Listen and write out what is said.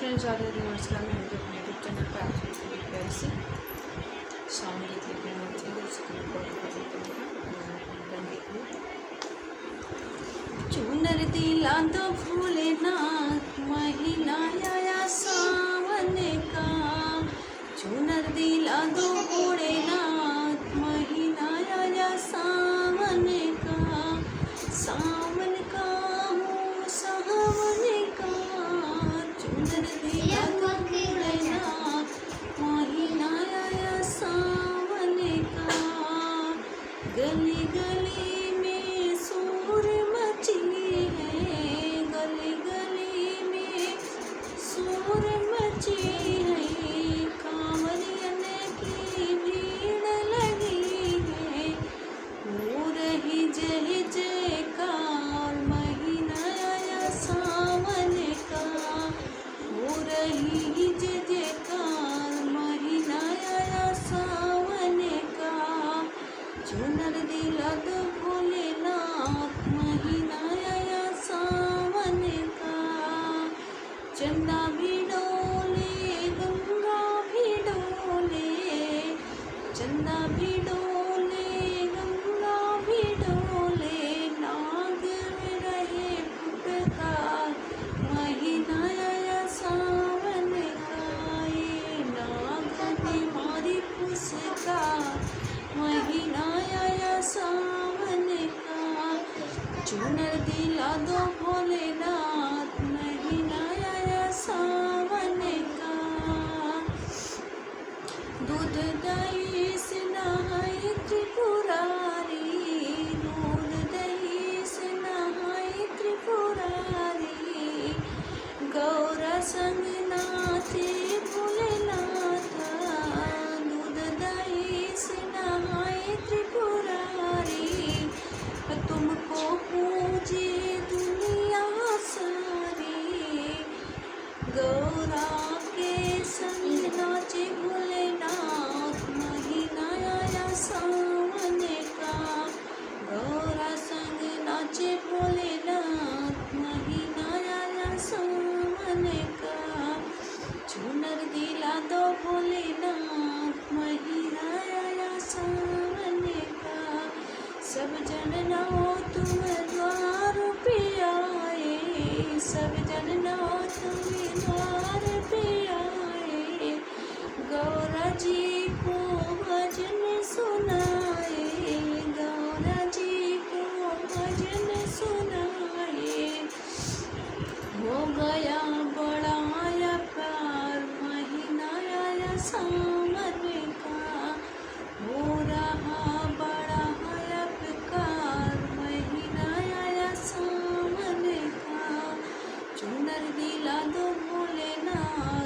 Friends, Radhe नमस्कार। मैं मुझे अपने यूट्यूब चैनल पर आप सभी की प्यार से सॉन्ग गीत लिखने में चाहिए उसको रिकॉर्ड कर देते हैं। चुनर दिला तो भोलेनाथ महीना आया सावन का, चुनर दिला दो भोलेनाथ महीना आया सावन का, सावन का हो सावन का, चुनर दिला दो भोलेनाथ महीना आया सावन का। गली गली में शोर मची है, गली गली में शोर मची है, कांवरियन की भीड़ लगी है, हो रही जय जयकार महीना आया सावन का, हो रही जय जयकार महीना आया सावन का। चुनर दिला दो भोलेनाथ महीना आया सावन का। चंदा भी डोले गंगा भी डोले, चंदा भी डोले गंगा भी डोले, नाग में रहे फुटकार महीना आया सावन का, ये नाग ने मारी फुसकार महीना आया सावन का। चुनर दिला दो भोलेनाथ महीना आया सावन का। दूध दही से नहाए त्रिपुरारी, दूध दही से नहाए त्रिपुरारी, गौरा संग नाचे भोलेनाथ, दूध दही से नहाए त्रिपुरारी, तुमको पूजे दुनिया सारी, गौरा के संग नाचे भोलेनाथ महीना आया सावन का, गौरा संग नाचे भोलेनाथ महीना आया सावन का। चुनर दिला दो भोलेनाथ महीना आया सावन का। सब जन नाओ तुम द्वार पे आए, सब जन नाओ तुम द्वार पे आए, गौरा जी को भजन सुनाए, गौरा जी को भजन सुनाए, हो गया बड़ा आया प्यार महीना आया सावन का, हो रहा बड़ा आया प्यार महीना आया सावन का। चुनर दिला दो भोलेनाथ